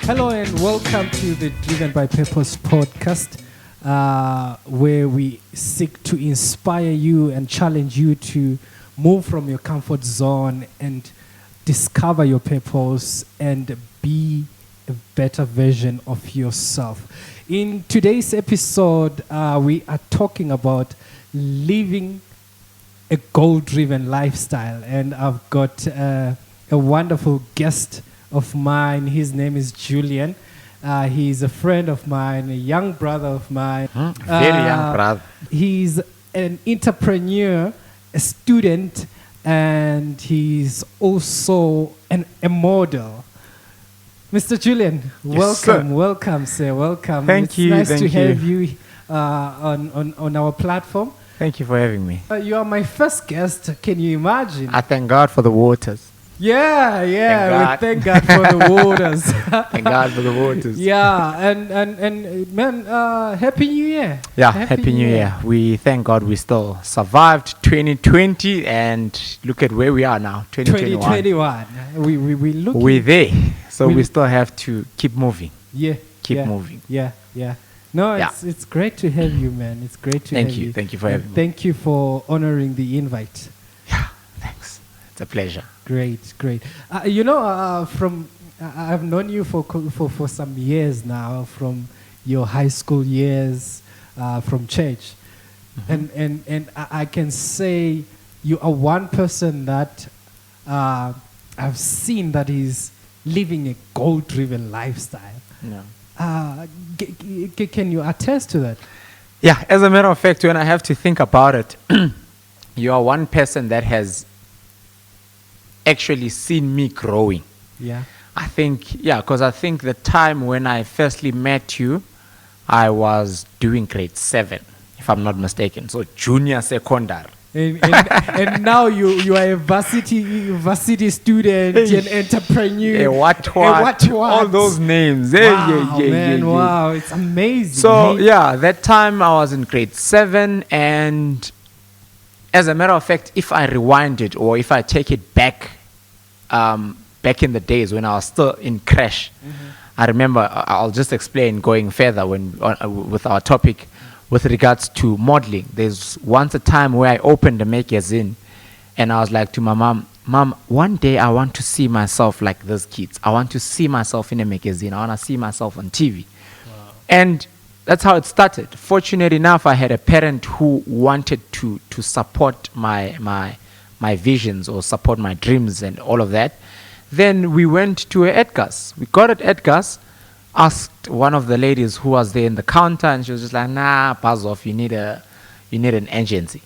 Hello and welcome to the Driven by Purpose podcast, where we seek to inspire you and challenge you to move from your comfort zone and discover your purpose and be a better version of yourself. In today's episode, we are talking about living a goal-driven lifestyle, and I've got a wonderful guest of mine. His name is Julian. He's a friend of mine, a young brother of mine. Very young brother. He's an entrepreneur, a student, and he's also a model. Mr. Julian, welcome, sir. Welcome. Thank you. It's nice to you. have you on our platform. Thank you for having me. You are my first guest. Can you imagine? I thank God for the waters. Yeah. We thank God for the waters. Thank God for the waters. Yeah, and man, Happy New Year. Yeah, Happy New Year. We thank God we still survived 2020 and look at where we are now, 2021. We're there, so we still have to keep moving. Keep moving. Yeah. No, it's great to have you, man. It's great to have you. Thank you for having me. Thank you for honoring the invite. Yeah, thanks. It's a pleasure. Great. I've known you for some years now, from your high school years, from church, and I can say you are one person that I've seen that is living a goal-driven lifestyle. Yeah. Can you attest to that? Yeah, as a matter of fact, when I have to think about it, you are one person that has actually seen me growing. Yeah. Because I think the time when I firstly met you, I was doing grade 7, if I'm not mistaken. So junior secondary. And now you are a varsity student, an entrepreneur. What? All those names. Wow, it's amazing. So that time I was in grade 7, and as a matter of fact, if I rewind it or if I take it back in the days when I was still in crash, I remember, I'll just explain going further with our topic with regards to modeling. There's once a time where I opened a magazine and I was like to my mom, one day I want to see myself like those kids. I want to see myself in a magazine. I want to see myself on TV. Wow. And that's how it started. Fortunate enough, I had a parent who wanted to support my visions or support my dreams and all of that. Then we went to Edgar's. We got at Edgar's, asked one of the ladies who was there in the counter, and she was just like, nah, buzz off, you need an agency.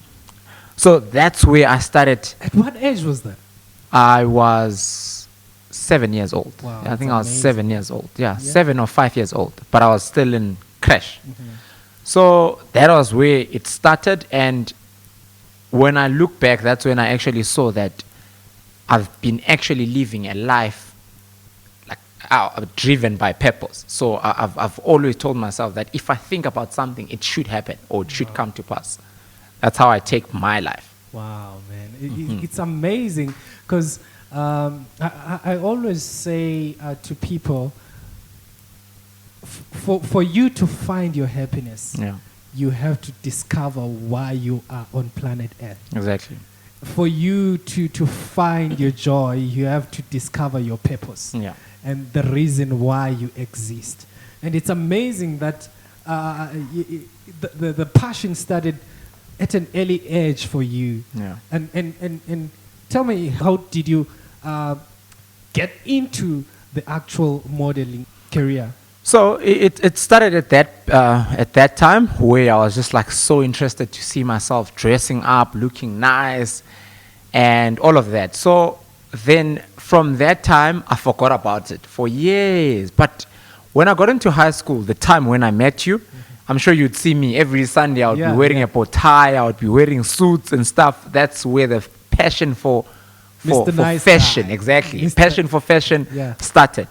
So that's where I started. At what age was that? I was 7 years old. Wow, I think I was amazing. 7 years old. Yeah, 7 or 5 years old. But I was still in crash. So that was where it started. And when I look back, that's when I actually saw that I've been actually living a life driven by purpose. So I've always told myself that if I think about something, it should happen or it should come to pass. That's how I take my life. Wow, man. It's amazing because I always say to people, for you to find your happiness, you have to discover why you are on planet Earth. Exactly. For you to find your joy, you have to discover your purpose and the reason why you exist. And it's amazing that the passion started at an early age for you. Yeah. And tell me, how did you get into the actual modeling career? So it started at that time where I was just like so interested to see myself dressing up, looking nice, and all of that. So then from that time, I forgot about it for years. But when I got into high school, the time when I met you, I'm sure you'd see me every Sunday. I would be wearing a bow tie. I would be wearing suits and stuff. That's where the passion for Nice fashion, guy. exactly, passion for fashion started.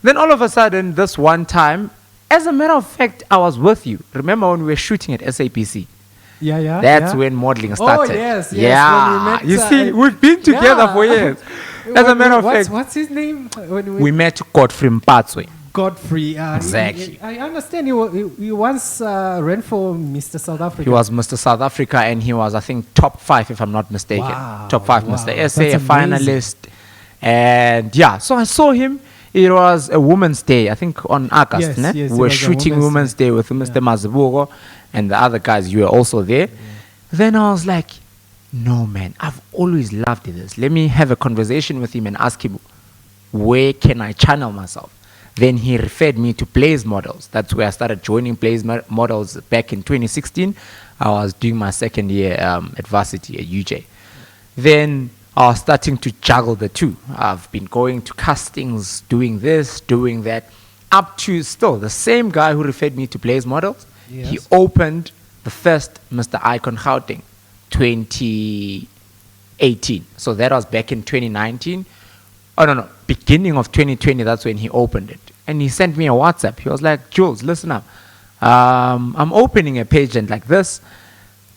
Then all of a sudden, this one time, as a matter of fact, I was with you. Remember when we were shooting at SAPC? That's when modeling started. Oh, yes. Yeah. When we met, you see, we've been together for years. As a matter of fact, what's his name? We met Godfrey Mpatswe. Godfrey. Exactly. I understand he once ran for Mr. South Africa. He was Mr. South Africa, and he was, I think, top 5, if I'm not mistaken. Wow, Top 5 wow. Mr. SA, That's a finalist. And yeah, so I saw him. It was a Women's Day, I think, on August. Yes, yes, we it were was a shooting Women's Women's Day with Mr. Mazibuko and the other guys. You were also there. Then I was like, no, man, I've always loved this. Let me have a conversation with him and ask him, where can I channel myself? Then he referred me to Blaze Models. That's where I started joining Blaze Models back in 2016. I was doing my second year at varsity at UJ. Then I was starting to juggle the two. I've been going to castings, doing this, doing that, up to still the same guy who referred me to Blaze Models. Yes. He opened the first Mr. Icon Gauteng, 2018. So that was back in 2019. Oh, no, beginning of 2020, that's when he opened it. And he sent me a WhatsApp. He was like, Jules, listen up. I'm opening a pageant like this.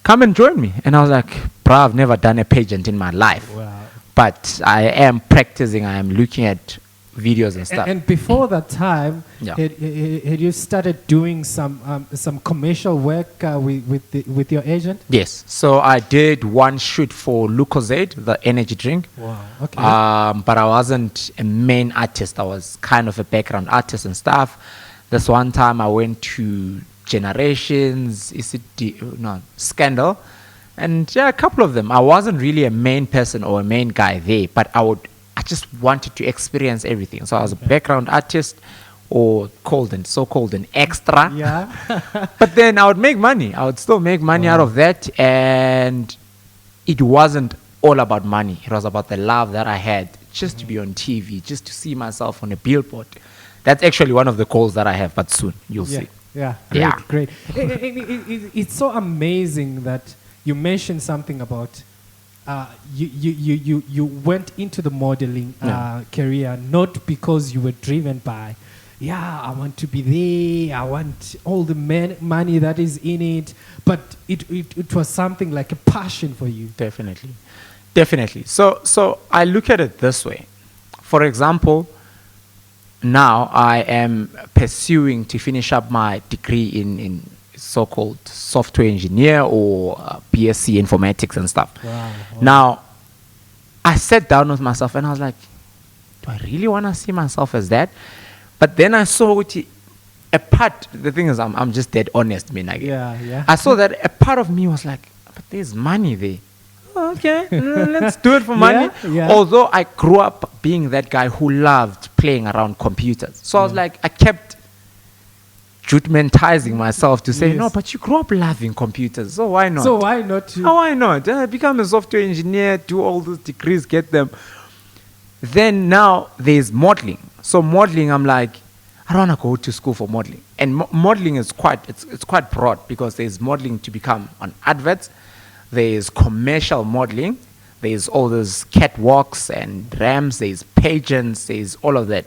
Come and join me. And I was like, bruh, I've never done a pageant in my life. Wow. But I am practicing. I am looking at videos and stuff. And before that time, Yeah. had you started doing some commercial work with your agent? Yes. So I did one shoot for Lucozade, the energy drink. Wow. Okay. But I wasn't a main artist. I was kind of a background artist and stuff. This one time I went to Generations, Scandal, and yeah, a couple of them. I wasn't really a main person or a main guy there, but I just wanted to experience everything. So I was a background artist, or so-called an extra. Yeah. But then I would make money. I would still make money out of that, and it wasn't all about money. It was about the love that I had just to be on TV, just to see myself on a billboard. That's actually one of the goals that I have, but soon you'll see. Yeah, Yeah. great. It's so amazing that you mentioned something about you went into the modeling career not because you were driven by, I want to be there, I want all the money that is in it, but it was something like a passion for you. Definitely. So I look at it this way. For example, now I am pursuing to finish up my degree in so-called software engineer or BSc informatics and stuff. Wow. Now, I sat down with myself and I was like, do I really want to see myself as that? But then I saw the thing is, I'm just dead honest, man. I saw that a part of me was like, but there's money there. Okay, let's do it for money. Yeah. Although I grew up being that guy who loved playing around computers. So I was like, I kept judgmentizing myself to say, no, but you grew up loving computers. So why not? Why not? Become a software engineer, do all those degrees, get them. Then now there's modeling. So modeling, I'm like, I don't want to go to school for modeling. And modeling is quite broad, because there's modeling to become on adverts. There's commercial modeling. There's all those catwalks and ramps. There's pageants. There's all of that.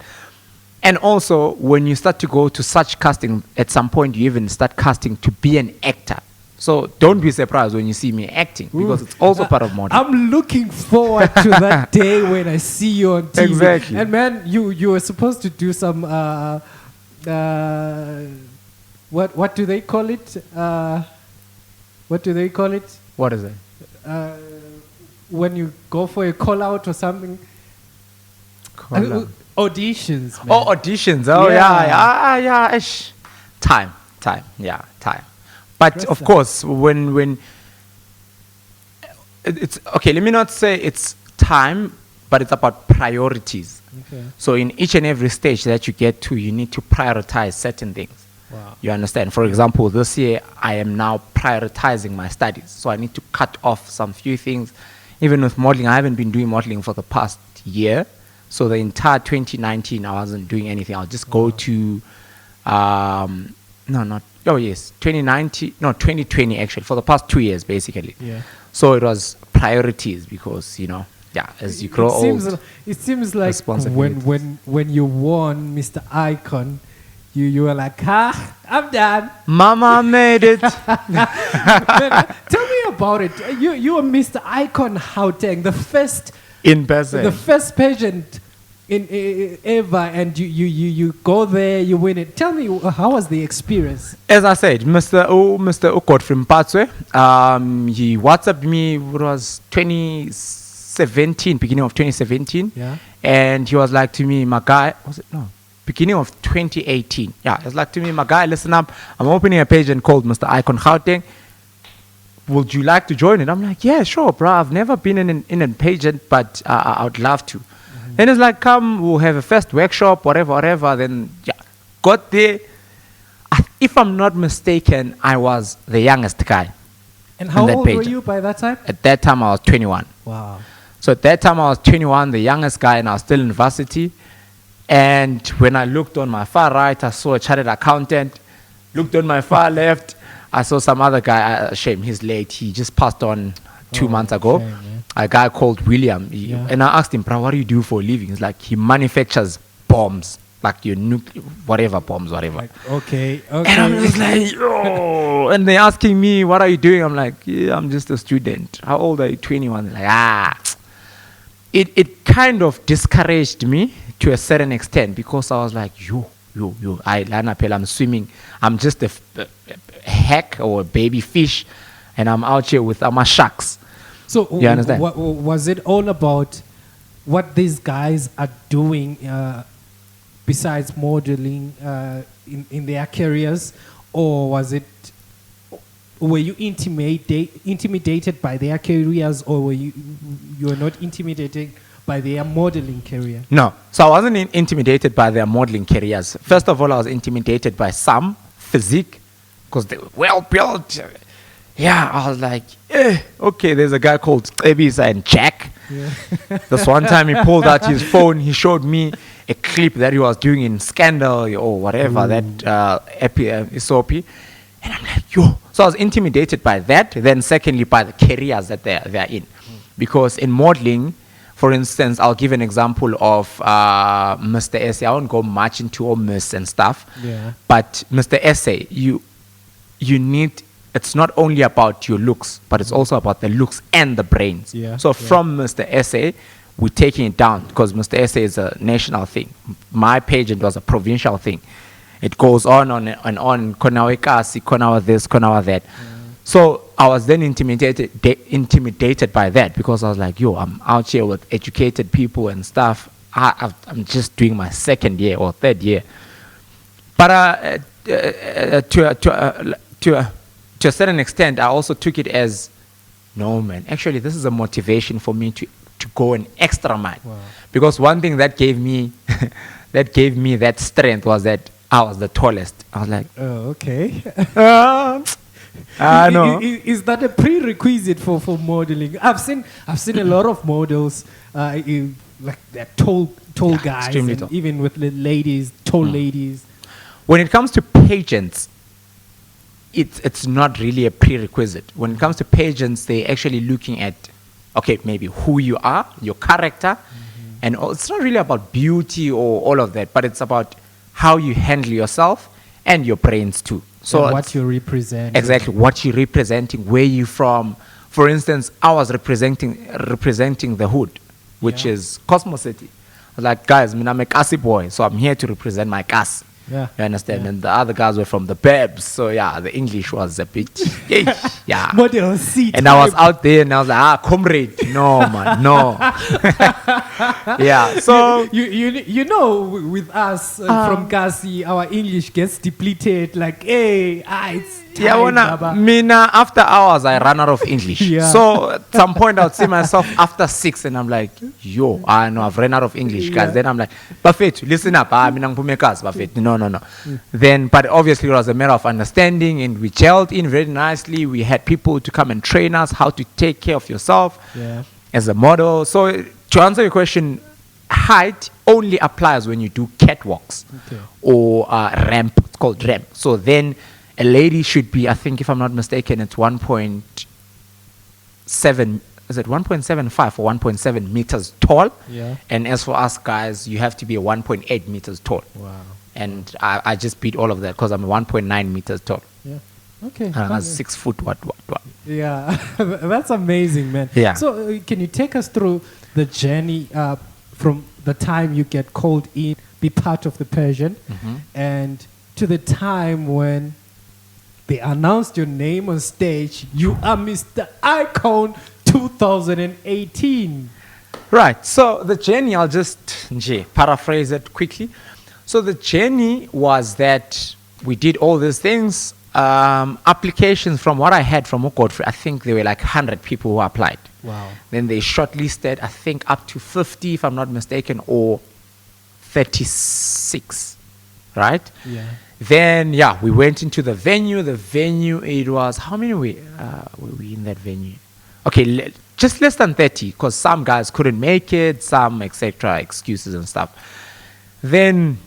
And also, when you start to go to such casting, at some point you even start casting to be an actor. So don't be surprised when you see me acting, because it's also part of modeling. I'm looking forward to that day when I see you on TV. Exactly. And man, you were supposed to do some what do they call it? What do they call it? What is it? When you go for a call out or something. Auditions. Man. Oh, auditions. Oh, yeah. Time. But of course, when it's okay, let me not say it's time, but it's about priorities. Okay. So in each and every stage that you get to, you need to prioritize certain things. Wow. You understand? For example, this year I am now prioritizing my studies. So I need to cut off some few things. Even with modeling, I haven't been doing modeling for the past year. So the entire 2019, I wasn't doing anything. I'll just go to, 2020 actually, for the past 2 years basically. Yeah. So it was priorities because, as you grow old. It seems like when you won Mr. Icon, you were like, I'm done. Mama made it. Tell me about it. You were Mr. Icon Gauteng, the first in person. The first pageant ever, and you go there, you win it. Tell me, how was the experience? As I said, Mr. Godfrey Mpatswe, he WhatsApped me. It was 2017, beginning of 2017. Yeah. And he was like to me, my guy, was it? No. Beginning of 2018. Yeah, he was like to me, my guy, listen up. I'm opening a page and called Mr. Icon Gauteng. Would you like to join it? I'm like, yeah, sure, bro. I've never been in a pageant, but I would love to. Then it's like, come, we'll have a first workshop, whatever. Then, yeah, got there. If I'm not mistaken, I was the youngest guy. And how old were you by that time? At that time, I was 21. Wow. So at that time, I was 21, the youngest guy, and I was still in varsity. And when I looked on my far right, I saw a chartered accountant. Looked on my far left, I saw some other guy. Shame, he's late. He just passed on 2 months ago. Shame, a guy called William. And I asked him, bro, what do you do for a living? He's like, he manufactures bombs, like your nuclear, whatever bombs, whatever. Like, okay. And I'm just like, oh. And they're asking me, what are you doing? I'm like, yeah, I'm just a student. How old are you? 21. They're like, It kind of discouraged me to a certain extent because I was like, I'm swimming. I'm just a heck or a baby fish, and I'm out here with my sharks. So you understand? Was it all about what these guys are doing besides modeling in their careers, or was it? Were you intimidated by their careers, or were you were not intimidated by their modeling career? No. So I wasn't intimidated by their modeling careers. First of all, I was intimidated by some physique because they were well built. Yeah, I was like, okay, there's a guy called Ebisa and Jack. Yeah. This one time he pulled out his phone, he showed me a clip that he was doing in Scandal or whatever, that SOP. And I'm like, yo. So I was intimidated by that. Then secondly, by the careers that they're in. Because in modeling, for instance, I'll give an example of Mr. Essay. I won't go much into all Miss and stuff. Yeah. But Mr. Essay, you need, it's not only about your looks, but it's also about the looks and the brains. Yeah. So from Mr. Essay, we're taking it down because Mr. Essay is a national thing. My pageant was a provincial thing. It goes on and on. Konawe kasi, konawe this, konawe that. So I was then intimidated by that because I was like, yo, I'm out here with educated people and stuff. I'm just doing my second year or third year. But to a certain extent, I also took it as, no, man, actually, this is a motivation for me to go an extra mile. Wow. Because one thing that gave me that strength was that I was the tallest. I was like, oh, okay. I know. Is that a prerequisite for modeling? I've seen a lot of models, like they're tall guys, and tall. even with the ladies, tall ladies. When it comes to pageants, it's not really a prerequisite. When it comes to pageants, they're actually looking at, okay, maybe who you are, your character, and it's not really about beauty or all of that, but it's about how you handle yourself and your brains too. So and what you represent. Exactly, what you're representing, where you're from. For instance, I was representing the hood, which is Cosmo City. I was like, guys, I'm a Kasi boy, so I'm here to represent my Kasi. Yeah. You understand? Yeah. And the other guys were from the Babs. So yeah, the English was a bit, yeah. Model seat. And I was out there and I was like, comrade, no, man, no. Yeah, so. You know, with us from Kasi, our English gets depleted. Like, hey, it's time, yeah, Mina, after hours, I ran out of English. Yeah. So at some point, I would see myself after 6 and I'm like, yo, I know I've run out of English, guys. Yeah. Then I'm like, Buffett, listen up. Buffett. No. Then, but obviously it was a matter of understanding and we gelled in very nicely. We had people to come and train us how to take care of yourself as a model. So to answer your question, height only applies when you do catwalks or ramp. It's called ramp. So then a lady should be, I think if I'm not mistaken, it's 1.7, is it 1.75 or 1.7 meters tall? Yeah. And as for us guys, you have to be 1.8 meters tall. Wow. And I just beat all of that because I'm 1.9 meters tall. Yeah. Okay. And I'm 6 foot what. Yeah. That's amazing, man. Yeah. So can you take us through the journey from the time you get called in, be part of the pageant, and to the time when they announced your name on stage, you are Mr. Icon 2018. Right. So the journey, I'll just paraphrase it quickly. So the journey was that we did all these things. Applications, from what I had from Godfrey, I think there were like 100 people who applied. Wow. Then they shortlisted, I think, up to 50, if I'm not mistaken, or 36. Right? Yeah. Then, we went into the venue. The venue, it was, how many were we in that venue? Okay, just less than 30, because some guys couldn't make it, some, etc., excuses and stuff. Then,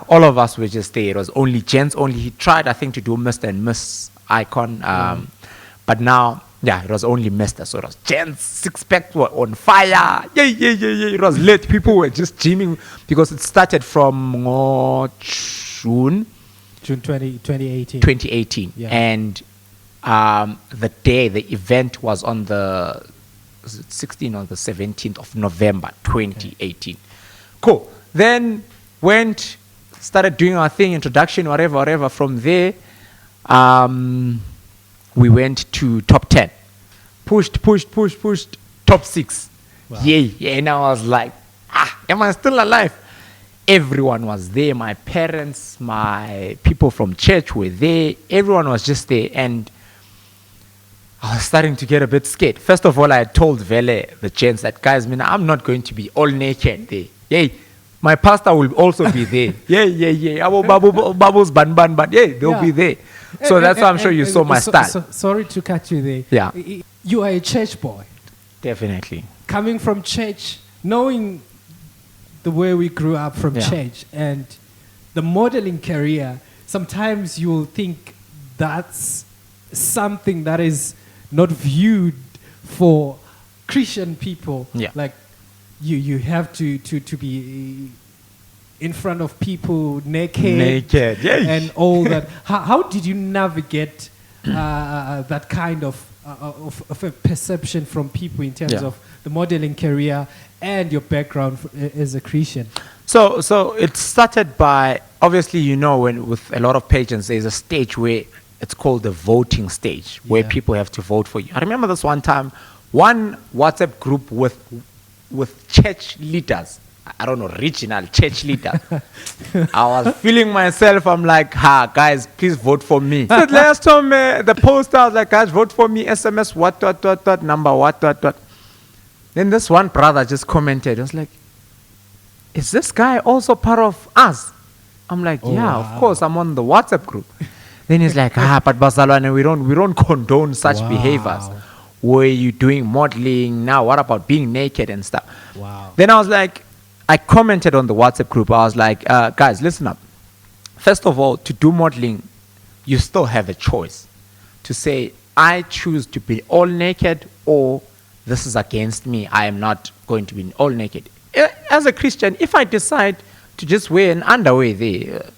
all of us were just there. It was only gents only. He tried, I think, to do Mr. and Miss Icon, but now, it was only Mr. So it was gents, six-pack were on fire. It was lit. People were just gymming because it started from June 2018. 2018. Yeah. And the event was on the 16th or the 17th of November 2018. Okay. Cool. Then started doing our thing, introduction, whatever. From there, we went to top 10. Pushed, top 6. Wow. Yeah. And I was like, am I still alive? Everyone was there. My parents, my people from church were there. Everyone was just there. And I was starting to get a bit scared. First of all, I told Vele, the gents, that, guys, I'm not going to be all naked there. Yay. My pastor will also be there. Yeah. Our Babu's ban, but they'll be there. So that's why I'm sure you saw my style. Sorry to cut you there. Yeah. You are a church boy. Definitely. Coming from church, knowing the way we grew up from church and the modeling career, sometimes you'll think that's something that is not viewed for Christian people. Yeah. Like you have to be in front of people naked, and all that. How did you navigate that kind of a perception from people in terms of the modeling career and your background as a Christian? So it started by, obviously, when with a lot of pageants, there's a stage where it's called the voting stage, where people have to vote for you. I remember this one time, one WhatsApp group with church leaders. I don't know, regional church leaders. I was feeling myself. I'm like, guys, please vote for me. So last time, the post, I was like, guys, vote for me. SMS, what, number, what. Then this one brother just commented. I was like, is this guy also part of us? I'm like, of course, I'm on the WhatsApp group. Then he's like, but Bazalwane, we don't condone such behaviors. Were you doing modeling? Now, what about being naked and stuff? Wow. Then I was like, I commented on the WhatsApp group. I was like, guys, listen up. First of all, to do modeling, you still have a choice to say, I choose to be all naked, or this is against me. I am not going to be all naked. As a Christian, if I decide to just wear an underwear there,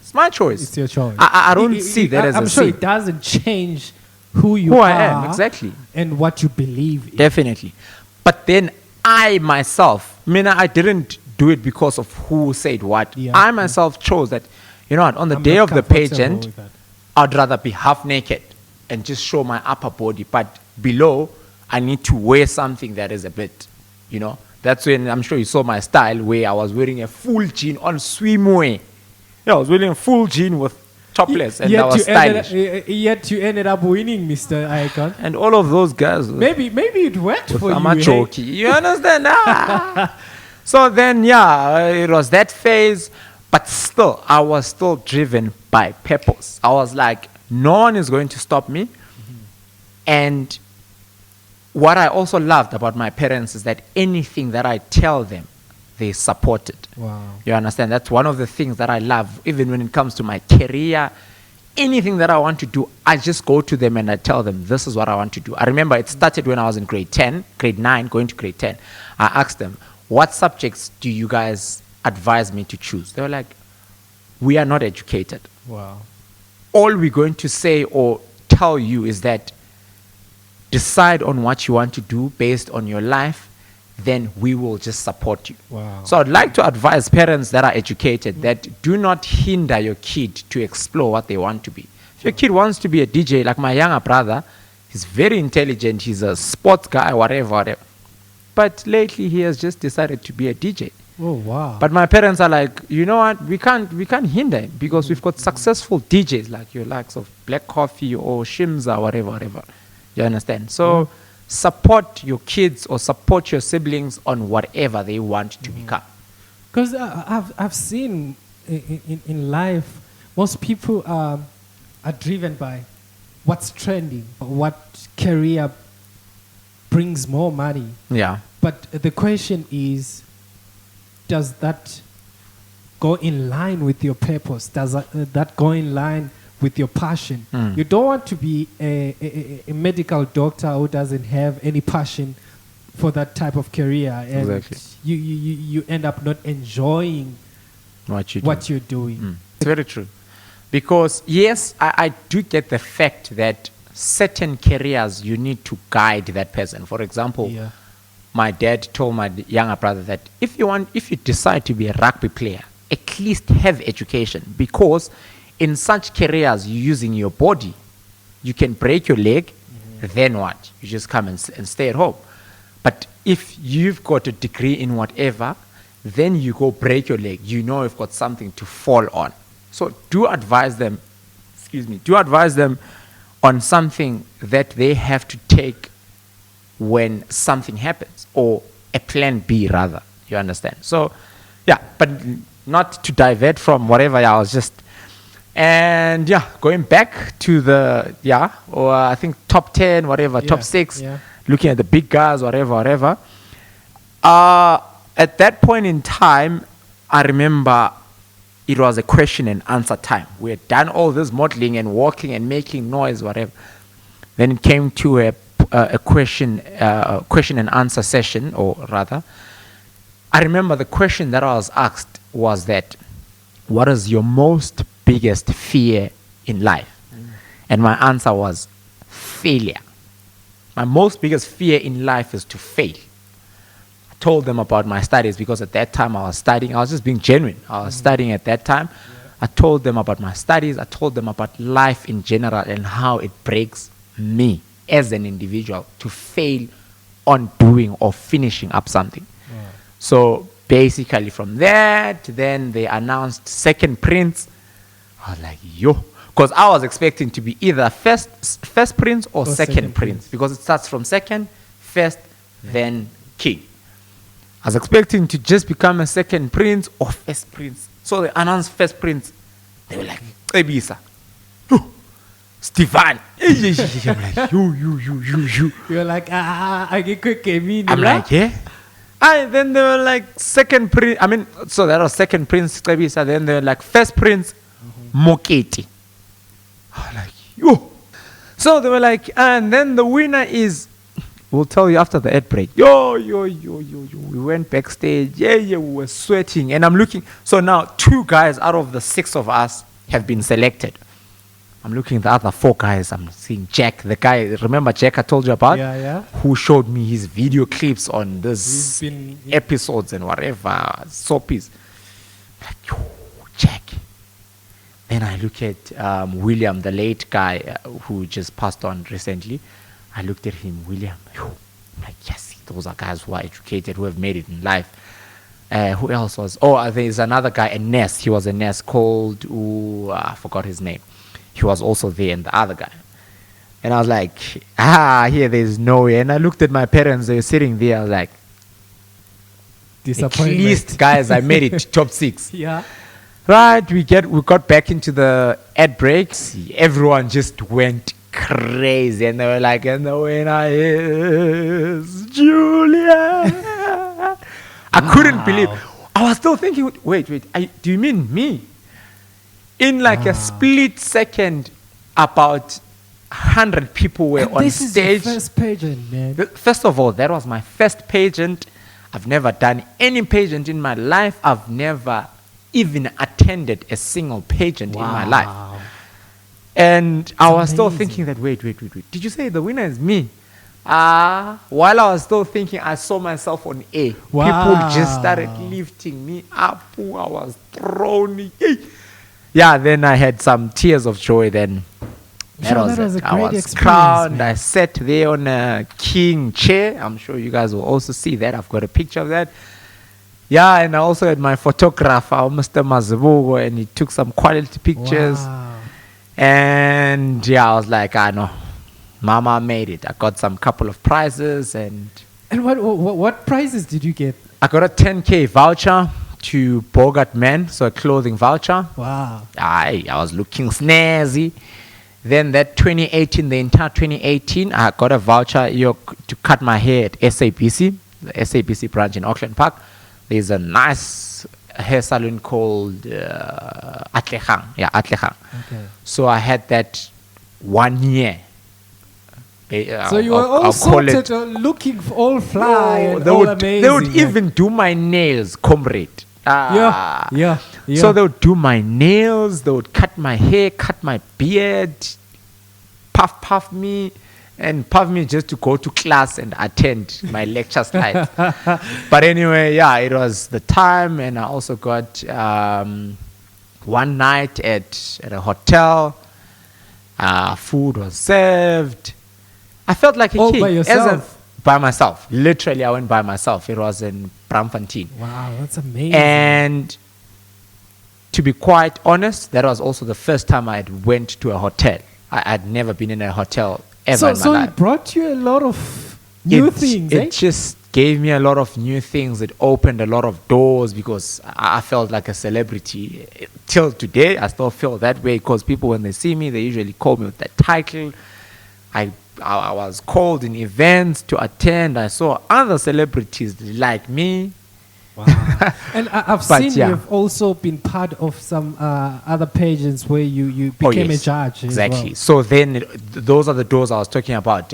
it's my choice. It's your choice. I don't see that as a sin. I'm sure it doesn't change who you Who are. I am, exactly. And what you believe in. Definitely. But then I myself, I didn't do it because of who said what. Yeah. I myself chose that, on the day of the pageant, I'd rather be half naked and just show my upper body. But below, I need to wear something that is a bit, That's when I'm sure you saw my style, where I was wearing a full jean on swimwear. I was wearing a full jean with topless, and that was stylish. Yet you ended up winning, Mr. Icon. And all of those guys. Maybe it worked for you. Hey? You understand? So then, it was that phase. But still, I was still driven by purpose. I was like, no one is going to stop me. Mm-hmm. And what I also loved about my parents is that anything that I tell them, they support it. Wow. You understand? That's one of the things that I love, even when it comes to my career. Anything that I want to do, I just go to them and I tell them, this is what I want to do. I remember it started when I was in grade 9, going to grade 10. I asked them, what subjects do you guys advise me to choose? They were like, we are not educated. Wow. All we're going to say or tell you is that decide on what you want to do based on your life then we will just support you. Wow. So I'd like to advise parents that are educated that do not hinder your kid to explore what they want to be. If your kid wants to be a DJ, like my younger brother, he's very intelligent, he's a sports guy, whatever. But lately he has just decided to be a DJ. Oh, wow. But my parents are like, you know what, we can't hinder him because we've got successful DJs like your likes of Black Coffee or Shimza, whatever. You understand? So support your kids or support your siblings on whatever they want to become. Because I've seen in life, most people are driven by what's trending, what career brings more money. Yeah. But the question is, does that go in line with your purpose? Does that go in line with your passion? You don't want to be a medical doctor who doesn't have any passion for that type of career, and Exactly. you end up not enjoying what you're doing. It's very true. Because, yes, I do get the fact that certain careers you need to guide that person. For example, my dad told my younger brother that if you decide to be a rugby player, at least have education, because in such careers you're using your body. You can break your leg, then what? You just come and stay at home. But if you've got a degree in whatever, then you go break your leg, you know you've got something to fall on. So do advise them on something that they have to take when something happens, or a plan B rather, you understand? So, yeah, but not to divert from whatever I was just, and going back to the, I think top 10, whatever, top 6, looking at the big guys, whatever. At that point in time, I remember it was a question and answer time. We had done all this modeling and walking and making noise, whatever. Then it came to a question and answer session, or rather, I remember the question that I was asked was that, what is your most biggest fear in life? And my answer was failure. My most biggest fear in life is to fail. I told them about my studies because at that time I was studying. I was just being genuine. I was studying at that time. I told them about my studies. I told them about life in general and how it breaks me as an individual to fail on doing or finishing up something. So basically from that, then they announced second prince. I was like, because I was expecting to be either first prince or second prince, because it starts from second, first, then king. I was expecting to just become a second prince or first prince. So they announced first prince. They were like, Ebisa, Stefan. I'm like, you. You're like, I get quick. I'm like, yeah. And then they were like second prince. I mean, so that was second prince Ebisa. Then they were like first prince Moketi. I'm like, yo. So they were like, and then the winner is, we'll tell you after the ad break. Yo. We went backstage. Yeah, we were sweating. And I'm looking. So now 2 guys out of the 6 of us have been selected. I'm looking at the other 4 guys. I'm seeing Jack, the guy, remember Jack I told you about? Yeah. Who showed me his video clips on this episodes and whatever, soapies. Like, yo, Jack. Then I look at William, the late guy who just passed on recently. I looked at him, William. Yo, I'm like, yes, those are guys who are educated, who have made it in life. Who else was? Oh, there's another guy, a Ness. He was a Ness called, I forgot his name. He was also there, and the other guy. And I was like, here there's no way. And I looked at my parents, they were sitting there. I was like, at least, guys, I made it to top 6. Yeah. Right, we got back into the ad breaks. Everyone just went crazy, and they were like, and the winner is Julian. I couldn't believe. I was still thinking, wait, do you mean me? In like a split second, about 100 people were on this stage. This is your first pageant, man. First of all, that was my first pageant. I've never done any pageant in my life. I've never even attended a single pageant in my life. And I was still thinking that, wait. Did you say the winner is me? While I was still thinking, I saw myself on air. Wow. People just started lifting me up. Ooh, I was thrown. Yeah, then I had some tears of joy then. That was it. a I great was experience, crowned. man. I sat there on a king chair. I'm sure you guys will also see that. I've got a picture of that. Yeah, and I also had my photographer, Mr. Mazibugo, and he took some quality pictures. Wow. And yeah, I was like, I know, Mama made it. I got some couple of prizes, and what prizes did you get? I got a 10K voucher to Bogart Man, so a clothing voucher. Wow. I was looking snazzy. Then that 2018, the entire 2018, I got a voucher to cut my hair at SABC, the SABC branch in Auckland Park. There's a nice hair salon called Atlechang. Yeah, Atlechang. Okay. So I had that 1 year. So you were all sorted, looking all fly and all amazing. They would even do my nails, comrade. Yeah. So they would do my nails, they would cut my hair, cut my beard, puff me, and puff me just to go to class and attend my lecture slides. But anyway, yeah, it was the time, and I also got one night at a hotel. Food was served. I felt like a king. By yourself? By myself. Literally, I went by myself. It was in Braamfontein. Wow, that's amazing. And to be quite honest, that was also the first time I went to a hotel. I'd never been in a hotel ever in my life. So it brought you a lot of new things, It just gave me a lot of new things. It opened a lot of doors because I felt like a celebrity. Till today, I still feel that way because people, when they see me, they usually call me with that title. I was called in events to attend. I saw other celebrities like me. Wow. And I've seen you've also been part of some other pageants where you became a judge. Exactly. Well. So then those are the doors I was talking about.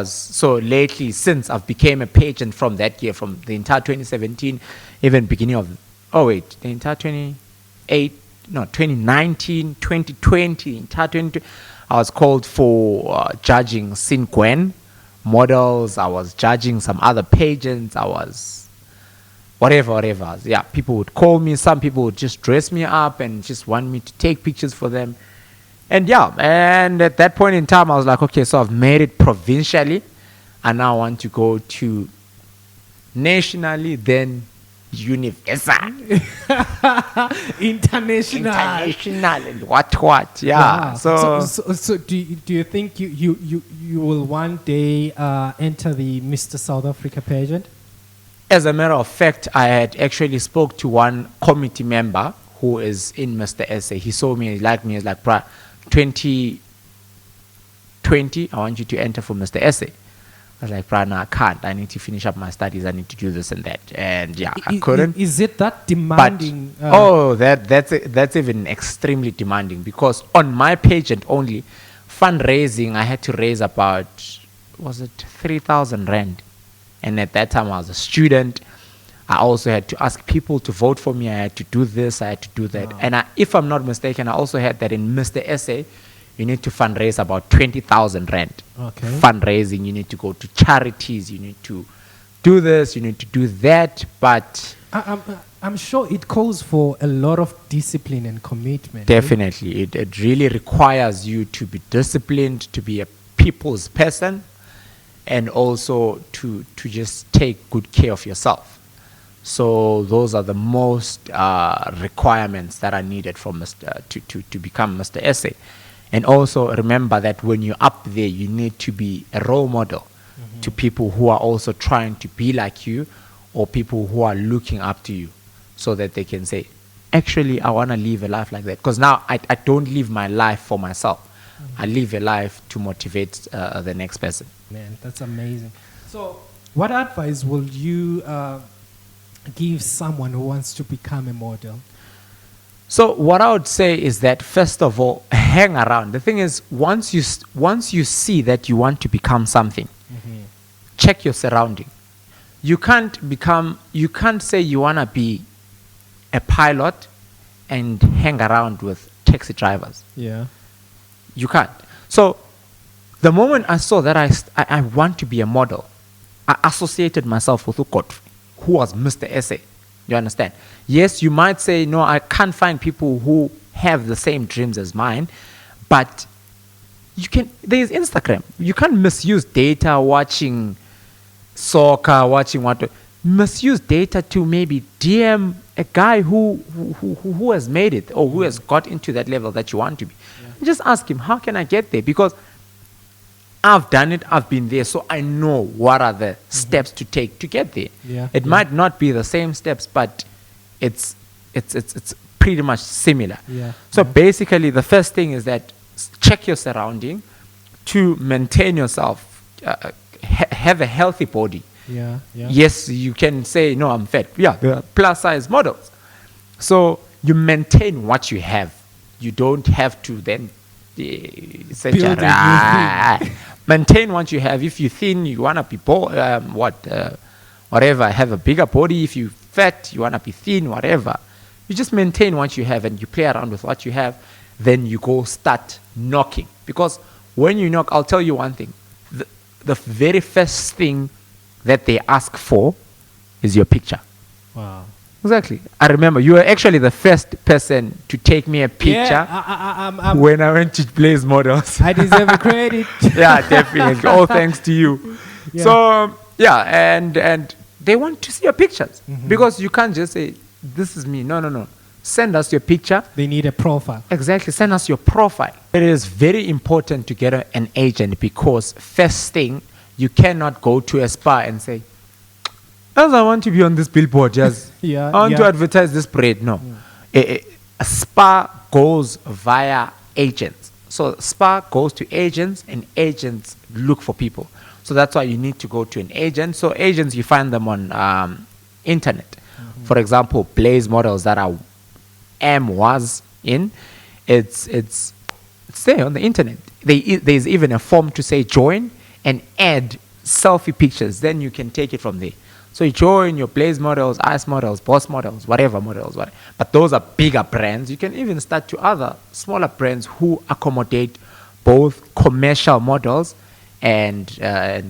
So lately, since I've became a pageant from that year, from the entire 2017, even beginning of, the entire 2019, 2020, entire 2020, I was called for judging Sin Gwen models. I was judging some other pageants. I was whatever. Yeah, people would call me. Some people would just dress me up and just want me to take pictures for them. And at that point in time, I was like, okay, so I've made it provincially. I now want to go to nationally, then universal. International and what yeah. Wow. So do you think you will one day enter the Mr. South Africa pageant? As a matter of fact, I had actually spoke to one committee member who is in Mr. SA. He saw me, he liked me. He's like, bruh, 2020, I want you to enter for Mr. SA. I was like, bruh, no, I can't. I need to finish up my studies. I need to do this and that. And yeah, I couldn't. Is it that demanding? That's even extremely demanding because on my pageant only, fundraising, I had to raise about, 3,000 rand. And at that time, I was a student. I also had to ask people to vote for me. I had to do this. I had to do that. Wow. And if I'm not mistaken, I also had that in Mr. SA, you need to fundraise about 20,000 rand. Okay. Fundraising, you need to go to charities. You need to do this. You need to do that. But I'm sure it calls for a lot of discipline and commitment. Definitely. It really requires you to be disciplined, to be a people's person, and also to just take good care of yourself. So those are the most requirements that are needed from to become Mr. SA. And also remember that when you're up there, you need to be a role model to people who are also trying to be like you, or people who are looking up to you, so that they can say, actually, I want to live a life like that. Because now I don't live my life for myself. I live a life to motivate the next person. Man, that's amazing. So what advice will you give someone who wants to become a model? So what I would say is that, first of all, hang around. The thing is, once you see that you want to become something, check your surrounding. You can't say you want to be a pilot and hang around with taxi drivers. Yeah. You can't. So The moment I saw that I want to be a model, I associated myself with Ukot, who was Mr. Essay. You understand? Yes, you might say, no, I can't find people who have the same dreams as mine, but there's Instagram. You can't misuse data watching soccer, watching what. Misuse data to maybe DM a guy who has made it or who has got into that level that you want to be. Yeah. Just ask him, how can I get there? Because I've done it, I've been there, so I know what are the steps to take to get there. Yeah. It might not be the same steps, but it's pretty much similar. Yeah. So basically, the first thing is that check your surrounding to maintain yourself, have a healthy body. Yeah. Yes, you can say, no, I'm fat. Yeah, there are plus size models. So you maintain what you have. You don't have to then maintain what you have. If you're thin, you want to be whatever, have a bigger body. If you're fat, you want to be thin, whatever. You just maintain what you have and you play around with what you have. Then you go start knocking. Because when you knock, I'll tell you one thing. The very first thing that they ask for is your picture. Wow. Exactly. I remember you were actually the first person to take me a picture when I went to Blaze Models. I deserve a credit. Yeah, definitely. All thanks to you. Yeah. So, and they want to see your pictures. Because you can't just say, this is me. No. Send us your picture. They need a profile. Exactly. Send us your profile. It is very important to get an agent because first thing, you cannot go to a spa and say, as I want to be on this billboard, just I want to advertise this bread. No. A spa goes via agents. So spa goes to agents and agents look for people. So that's why you need to go to an agent. So agents, you find them on internet. For example, Blaze Models that was in, it's there on the internet. There's even a form to say join and add selfie pictures. Then you can take it from there. So you join your Blaze Models, Ice Models, Boss Models, whatever models. But those are bigger brands. You can even start to other smaller brands who accommodate both commercial models and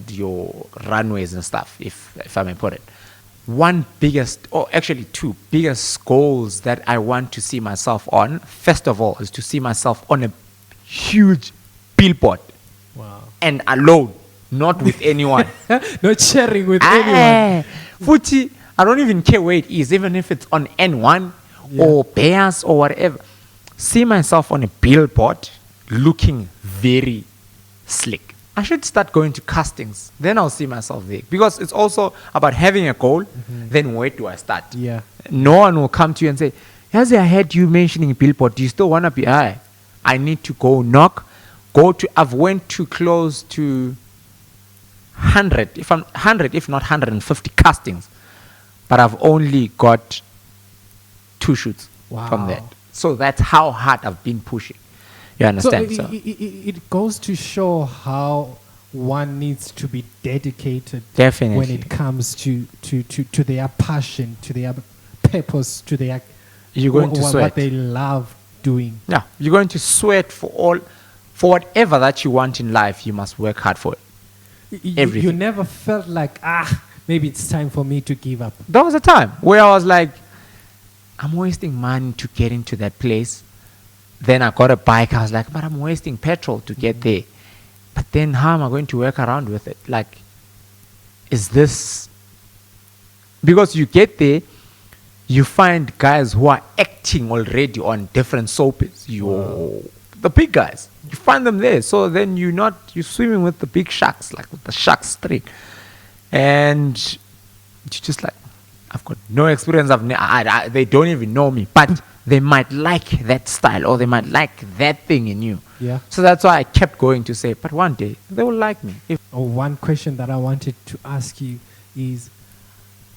your runways and stuff, if I may put it. Two biggest goals that I want to see myself on, first of all, is to see myself on a huge billboard. Wow. And alone, not with anyone. Not sharing with anyone. Futi, I don't even care where it is, even if it's on N1 or Bears or whatever. See myself on a billboard looking very slick. I should start going to castings. Then I'll see myself there. Because it's also about having a goal. Then where do I start? Yeah. No one will come to you and say, as I heard you mentioning billboard, do you still want to be high? I need to go knock. I've went too close to 100, if not 150 castings. But I've only got 2 shoots from that. So that's how hard I've been pushing. You understand? So it goes to show how one needs to be dedicated. Definitely. When it comes to their passion, to their purpose, to their what they love doing. Yeah, you're going to sweat for whatever that you want in life. You must work hard for it. You never felt like maybe it's time for me to give up. There was a time where I was like, I'm wasting money to get into that place. Then I got a bike. I was like, but I'm wasting petrol to get there. But then how am I going to work around with it? Like, is this... Because you get there, you find guys who are acting already on different soaps. The big guys. You find them there. So then you're swimming with the big sharks, like with the shark string. And you're just like, I've got no experience. They don't even know me. But they might like that style or they might like that thing in you. Yeah. So that's why I kept going to say, but one day they will like me. One question that I wanted to ask you is,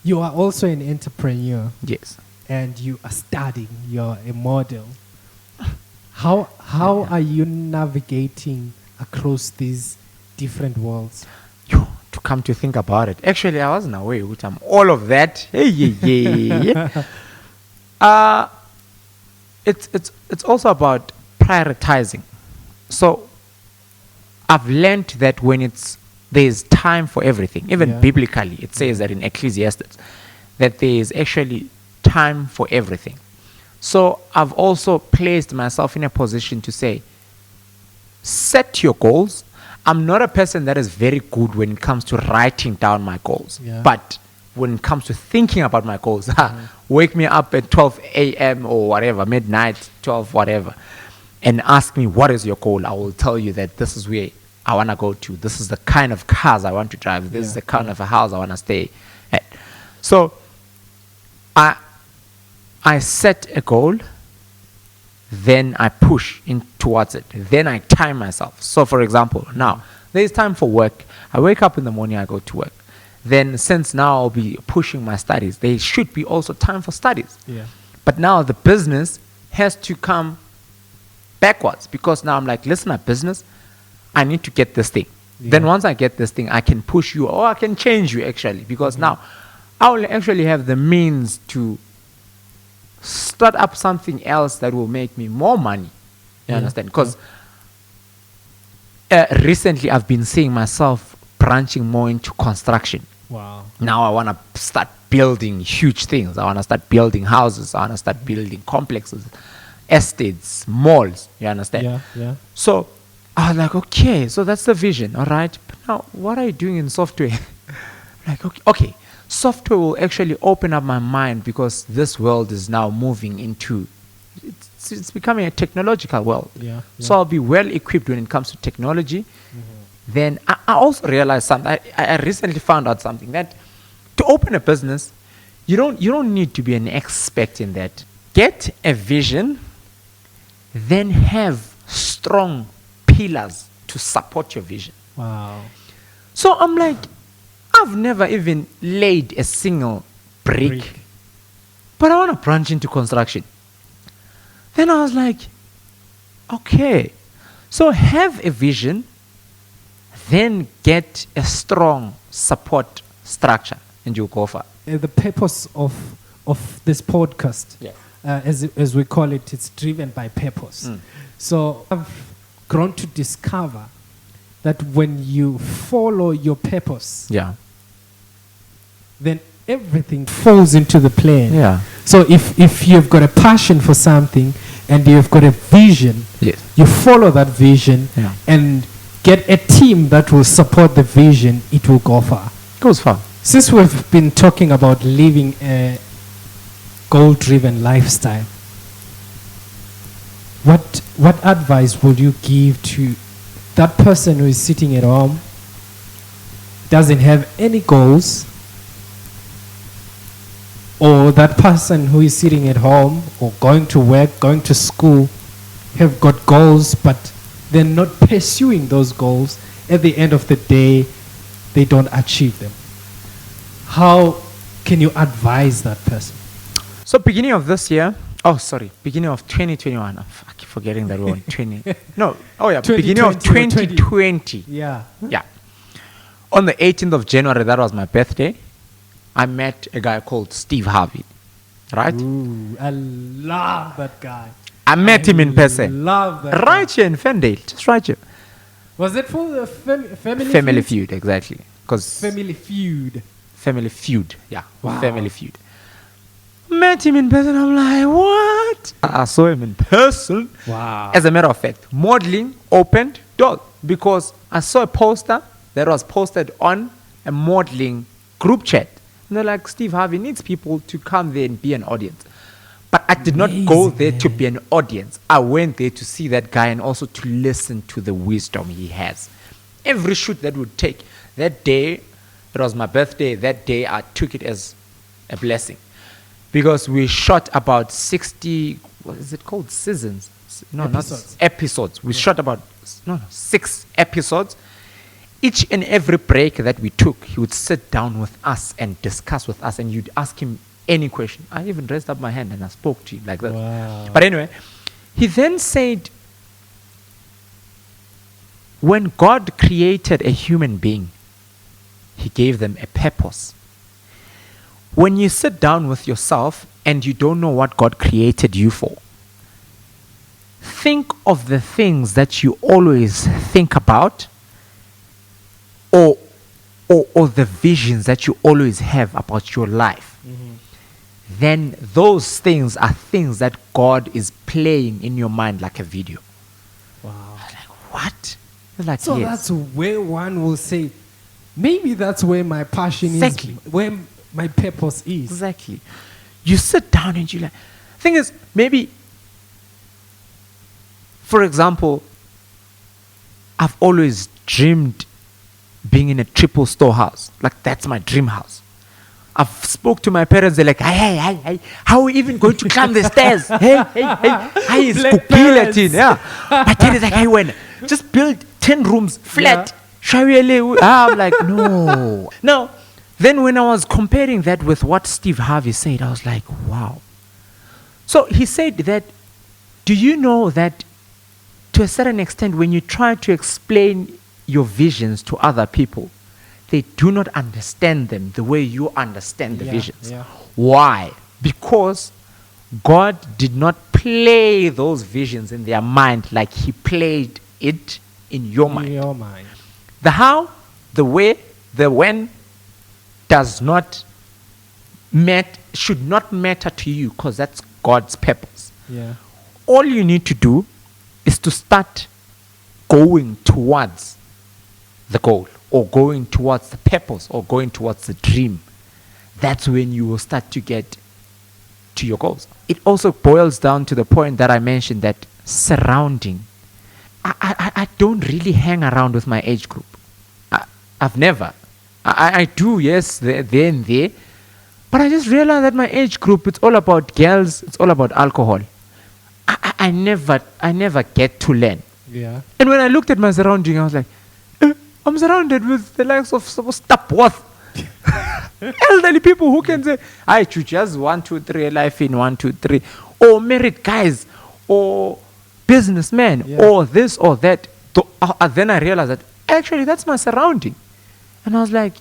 you are also an entrepreneur. Yes. And you are studying. You're a model. How are you navigating across these different worlds? To come to think about it, actually, I wasn't aware with all of that. It's also about prioritizing. So I've learned that there's time for everything. Even biblically, it says that in Ecclesiastes, that there is actually time for everything. So I've also placed myself in a position to say, set your goals. I'm not a person that is very good when it comes to writing down my goals. But when it comes to thinking about my goals, wake me up at 12 a.m. or whatever, midnight, 12, whatever, and ask me, what is your goal? I will tell you that this is where I want to go to. This is the kind of cars I want to drive. This is the kind of a house I want to stay at. So I set a goal, then I push in towards it. Then I time myself. So for example, now there's time for work. I wake up in the morning, I go to work. Then since now I'll be pushing my studies, there should be also time for studies. But now the business has to come backwards, because now I'm like, listen, a business, I need to get this thing. Then once I get this thing, I can push you, or I can change you actually, because now I will actually have the means to start up something else that will make me more money. You understand? Because recently I've been seeing myself branching more into construction. Wow. Now I want to start building huge things. I want to start building houses. I want to start building complexes, estates, malls. You understand? So I was like, okay, so that's the vision, all right. But now, what are you doing in software? Like, okay, software will actually open up my mind, because this world is now moving into, it's becoming a technological world. So I'll be well equipped when it comes to technology. Then I also realized something. I recently found out something, that to open a business, you don't need to be an expert in that. Get a vision, then have strong pillars to support your vision. Wow. So I'm like, I've never even laid a single brick. But I want to branch into construction. Then I was like, okay, so have a vision, then get a strong support structure, and you'll go far. The purpose of this podcast, as we call it, it's driven by purpose. So I've grown to discover that when you follow your purpose, then everything falls into the plan. So if you've got a passion for something and you've got a vision, you follow that vision and get a team that will support the vision, it will go far. Goes far. Since we've been talking about living a goal-driven lifestyle, what advice would you give to that person who is sitting at home, doesn't have any goals, or that person who is sitting at home or going to work, going to school, have got goals, but they're not pursuing those goals? At the end of the day, they don't achieve them. How can you advise that person? So beginning of this year, beginning of 2021, I keep forgetting that we're on 20. No, beginning of 2020. Yeah. On the 18th of January, that was my birthday, I met a guy called Steve Harvey, right? Ooh, I love that guy. I met him in person. Love that right guy. here in Fendale, just right here. Was it for the Family Feud, exactly. Family Feud. Family Feud, yeah. Wow. Family Feud. Met him in person, I'm like, what? I saw him in person. Wow. As a matter of fact, modeling opened doors, because I saw a poster that was posted on a modeling group chat. And they're like, Steve Harvey needs people to come there and be an audience. But I did not go there to be an audience. I went there to see that guy and also to listen to the wisdom he has. Every shoot that would take, that day, it was my birthday, that day I took it as a blessing. Because we shot about 60, what is it called? Seasons? No, Episodes. not episodes. We shot about 6 episodes. Each and every break that we took, he would sit down with us and discuss with us, and you'd ask him any question. I even raised up my hand and I spoke to him like that. Wow. But anyway, he then said, when God created a human being, he gave them a purpose. When you sit down with yourself and you don't know what God created you for, think of the things that you always think about or or the visions that you always have about your life, then those things are things that God is playing in your mind like a video. Wow. Like, what? Like, So yes. that's where one will say, maybe that's where my passion Exactly. is, where my purpose is. Exactly. You sit down and you like. Thing is, maybe, for example, I've always dreamed being in a triple storehouse. Like, that's my dream house. I've spoke to my parents. They're like, hey, how are we even going to climb the stairs? Hey, it's Black Kukila. parents. Yeah. My dad is like, hey, when just build 10 rooms flat. I'm like, no. Now, then when I was comparing that with what Steve Harvey said, I was like, wow. So he said that, do you know that to a certain extent, when you try to explain your visions to other people, they do not understand them the way you understand the visions. Yeah. Why? Because God did not play those visions in their mind like he played it in your mind. In your mind. The how, the way, the when does not should not matter to you, because that's God's purpose. Yeah. All you need to do is to start going towards the goal, or going towards the purpose, or going towards the dream. That's when you will start to get to your goals. It also boils down to the point that I mentioned, that surrounding. I don't really hang around with my age group. I've never. I do, yes, there and there. But I just realized that my age group, it's all about girls, it's all about alcohol. I never get to learn. Yeah. And when I looked at my surrounding, I was like, I'm surrounded with the likes of Stapworth. Elderly people who can say, I choose just 1, 2, 3, life in 1, 2, 3. Or married guys, or businessmen, or this or that. Then I realized that actually that's my surrounding. And I was like,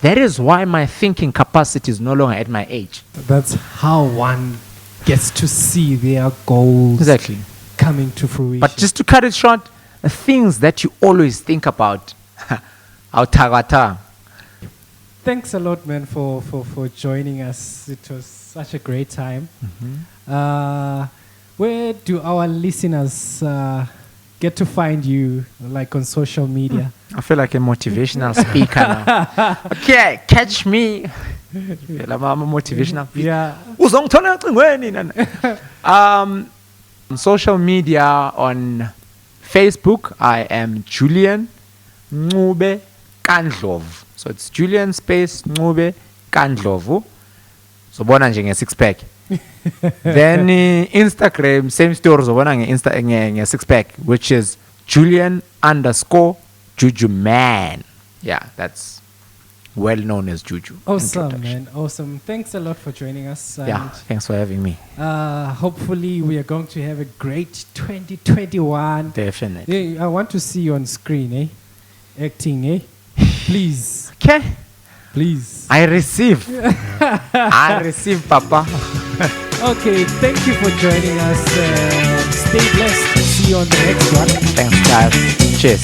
that is why my thinking capacity is no longer at my age. That's how one gets to see their goals Exactly. coming to fruition. But just to cut it short, the things that you always think about, autagata. Thanks a lot, man, for joining us. It was such a great time. Where do our listeners get to find you, like on social media? I feel like a motivational speaker now. Okay, catch me. I'm a motivational speaker. Yeah. On social media, on Facebook, I am Julian Ncube Kandlovu. So it's Julian space Ncube Kandlovu. So bona nje nge 6-pack. Then Instagram, same story, so bona nge 6-pack, which is Julian_Juju Man. Yeah, that's well known as Juju. Awesome, man. Awesome. Thanks a lot for joining us. Yeah, thanks for having me. Hopefully, we are going to have a great 2021. Definitely. Yeah, I want to see you on screen, acting, Please. Okay. Please. I receive. I receive, Papa. Okay, thank you for joining us. Stay blessed. See you on the next one. Thanks, guys. Cheers.